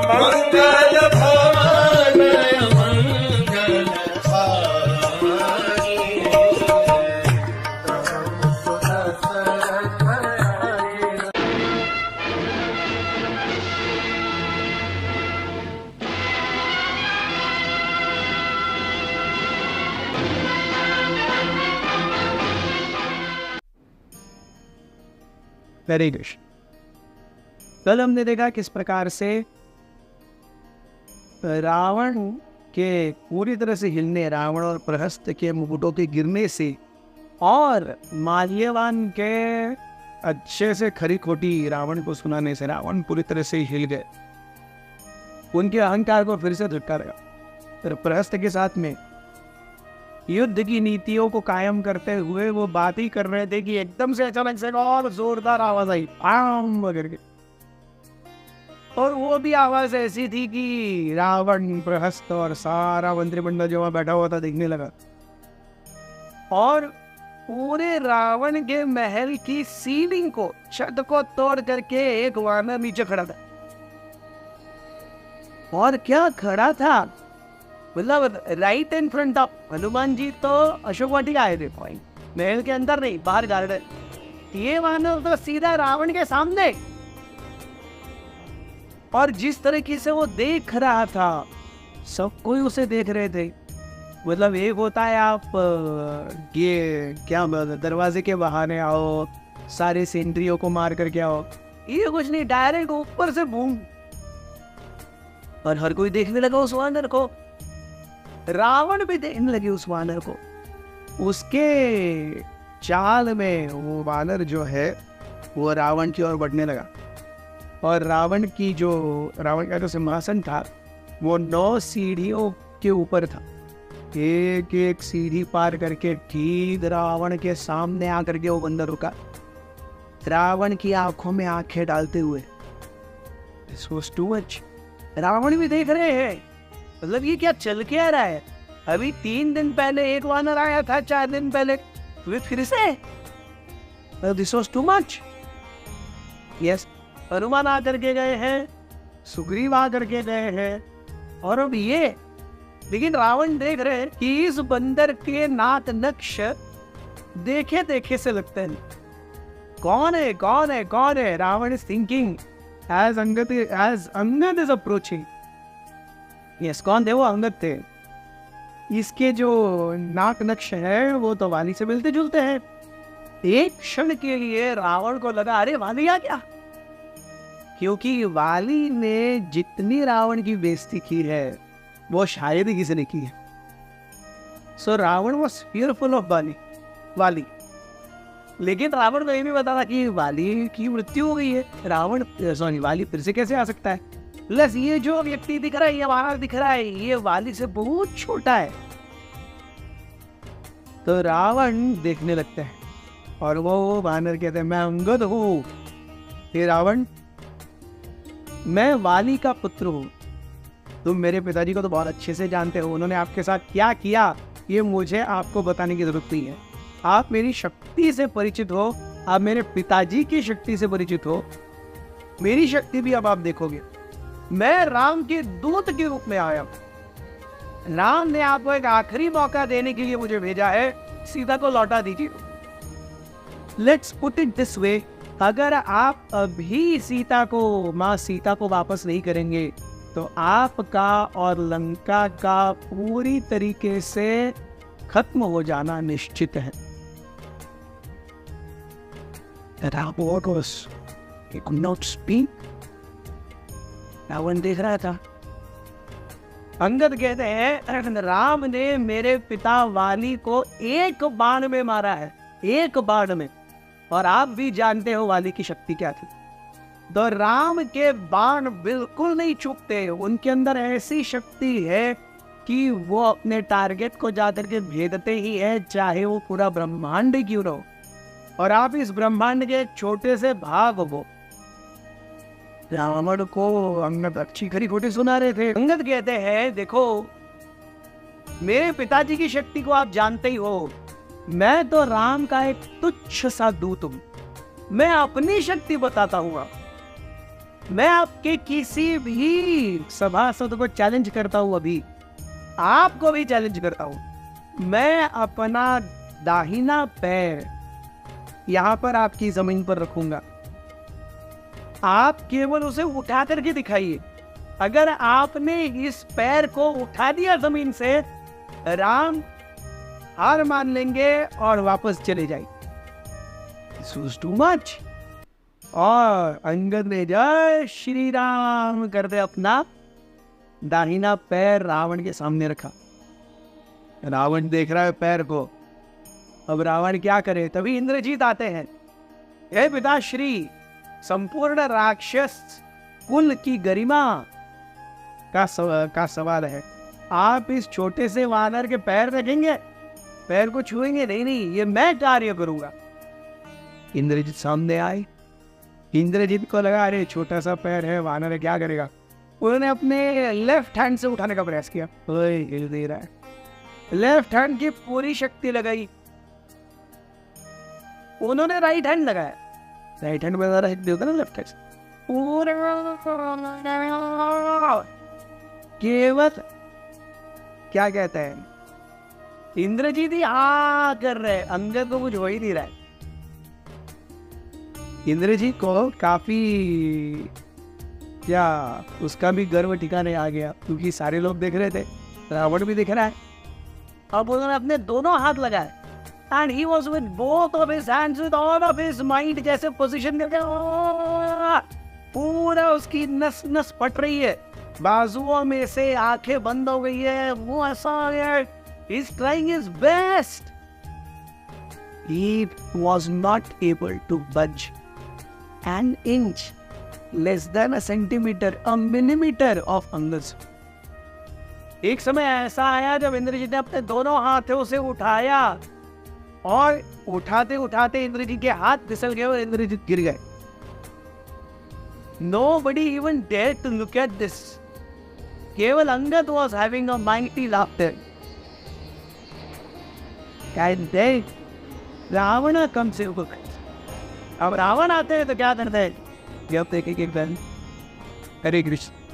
मंगल भवन मंगल हारी। Very good. कल हमने देखा किस प्रकार से रावण के पूरी तरह से हिलने, रावण और प्रहस्त के मुकुटों के गिरने से और माल्यवान के अच्छे से खरी खोटी रावण को सुनाने से रावण पूरी तरह से हिल गए। उनके अहंकार को फिर से झटका लगा। फिर प्रहस्त के साथ में युद्ध की नीतियों को कायम करते हुए वो बात ही कर रहे थे कि एकदम से अचानक से और जोरदार आवाज आई, आम करके। और वो भी आवाज ऐसी थी कि रावण, प्रहस्त और सारा मंत्रिमंडल जो वहां बैठा हुआ था देखने लगा। और पूरे रावण के महल की सीलिंग को, छत को तोड़ करके एक वानर नीचे खड़ा था। और क्या खड़ा था, मतलब right in front of Hanuman ji. तो अशोक वाटिका आए थे, पॉइंट महल के अंदर नहीं, बाहर गार्डन। ये वानर तो सीधा रावण के सामने। और जिस तरीके से वो देख रहा था, सब कोई उसे देख रहे थे। मतलब एक होता है आप ये क्या दरवाजे के बहाने आओ, सारे सेंट्रियों को मार करके आओ, ये कुछ नहीं, डायरेक्ट ऊपर से बूम। और हर कोई देखने लगा उस वानर को। रावण भी देखने लगे उस वानर को। उसके चाल में वो वानर जो है वो रावण की ओर बढ़ने लगा। और रावण का जो सिंहासन था वो 9 सीढ़ियों के ऊपर था। एक एक सीढ़ी पार करके ठीक रावण के सामने आकर के वो बंदर रुका, रावण की आंखों में आंखें डालते हुए। This was too much। Ravan भी देख रहे हैं, मतलब ये क्या चल के आ रहा है। अभी 3 दिन पहले एक वानर आया था, 4 दिन पहले फिर से। This was too much. Yes, Hanuman आकर के गए हैं, सुग्रीव आकर के गए हैं, और अब ये। लेकिन रावण देख रहे हैं कि इस बंदर के नाक नक्श देखे देखे से लगते हैं। कौन है कौन है कौन है? Ravan is thinking as Angad is approaching. Yes, कौन थे वो? अंगद थे। इसके जो नाक नक्श है वो तो वाली से मिलते जुलते हैं। एक क्षण के लिए रावण को लगा, अरे वाली आ गया। क्योंकि वाली ने जितनी रावण की बेइज्जती की है वो शायद ही किसी ने की है। सो रावण वॉज फियरफुल ऑफ वाली। लेकिन रावण को ये भी पता था कि वाली की मृत्यु हो गई है। वाली फिर से कैसे आ सकता है? प्लस ये जो व्यक्ति दिख रहा है, ये वानर दिख रहा है, ये वाली से बहुत छोटा है। तो रावण देखने लगते हैं और वो वानर कहते हैं, मैं अंगद हूँ। हे रावण, मैं वाली का पुत्र हूँ। तुम मेरे पिताजी को तो बहुत अच्छे से जानते हो, उन्होंने आपके साथ क्या किया ये मुझे आपको बताने की जरूरत नहीं है। आप मेरी शक्ति से परिचित हो, आप मेरे पिताजी की शक्ति से परिचित हो, मेरी शक्ति भी अब आप देखोगे। मैं राम के दूत के रूप में आया हूं। राम ने आपको एक आखिरी मौका देने के लिए मुझे भेजा है, सीता को लौटा दीजिए। Let's put it this way, अगर आप अभी माँ सीता को वापस नहीं करेंगे तो आपका और लंका का पूरी तरीके से खत्म हो जाना निश्चित है। रावण देख रहा था। अंगद कहते हैं, राम ने मेरे पिता वाली को एक बाण में मारा है, एक बाण में। और आप भी जानते हो वाली की शक्ति क्या थी। तो राम के बाण बिल्कुल नहीं चूकते, उनके अंदर ऐसी शक्ति है कि वो अपने टारगेट को जाकर के भेदते ही है, चाहे वो पूरा ब्रह्मांड क्यों ना हो। और आप इस ब्रह्मांड के छोटे से भाग हो। रावण को अंगद अच्छी खरी खोटी सुना रहे थे। अंगद कहते हैं, देखो मेरे पिताजी की शक्ति को आप जानते ही हो, मैं तो राम का एक तुच्छ सा दूत हूं। मैं अपनी शक्ति बताता हूं। मैं आपके किसी भी सभासद को चैलेंज करता हूं, अभी आपको भी चैलेंज करता हूं। मैं अपना दाहिना पैर यहां पर आपकी जमीन पर रखूंगा, आप केवल उसे उठा करके दिखाइए। अगर आपने इस पैर को उठा दिया जमीन से, राम हार मान लेंगे और वापस चले जाएंगे। This was too much। और अंगद ने जय श्री राम करते अपना दाहिना पैर रावण के सामने रखा। रावण देख रहा है पैर को। अब रावण क्या करे? तभी इंद्रजीत आते हैं। हे पिताश्री, संपूर्ण राक्षस कुल की गरिमा का सवाल है। आप इस छोटे से वानर के पैर रखेंगे, पैर को छुएंगे? नहीं नहीं, ये मैं कार्य करूंगा। इंद्रजीत सामने आए। इंद्रजीत को लगा अरे छोटा सा पैर है, वानर है, क्या करेगा। उन्होंने अपने लेफ्ट हैंड से उठाने का प्रयास किया, हिल दे रहा है। लेफ्ट हैंड की पूरी शक्ति लगाई। उन्होंने राइट हैंड लगाया। राइट हैंड में ज्यादा शक्ति होता है ना लेफ्ट हैंड से। केवल क्या कहते हैं, इंद्रजीत ही आ कर रहे, अंगद को कुछ हो ही नहीं रहा है। इंद्रजीत को काफी क्या उसका भी गर्व ठिकाने आ गया, क्योंकि सारे लोग देख रहे थे, रावण भी दिख रहा है। अब उन्होंने अपने दोनों हाथ लगाए and he was with both of his hands with all of his mind, जैसे पोजीशन करके पूरा उसकी नस नस फट रही है, बाजुओं में से आंखें बंद हो गई है, वो ऐसा हो गया है। He is trying his best. He was not able to budge an inch, less than a centimeter, a millimeter of Angad। एक समय ऐसा आया जब इंद्रजीत ने अपने दोनों हाथों से उठाया और उठाते उठाते इंद्रजीत के हाथ फिसल गए और इंद्रजीत गिर गए। Nobody even dared to look at this. केवल Angad was having a mighty laughter. And then Ravan comes in। अब रावण आते हैं तो क्या करते हैं, जब देखेंगे हरे कृष्ण।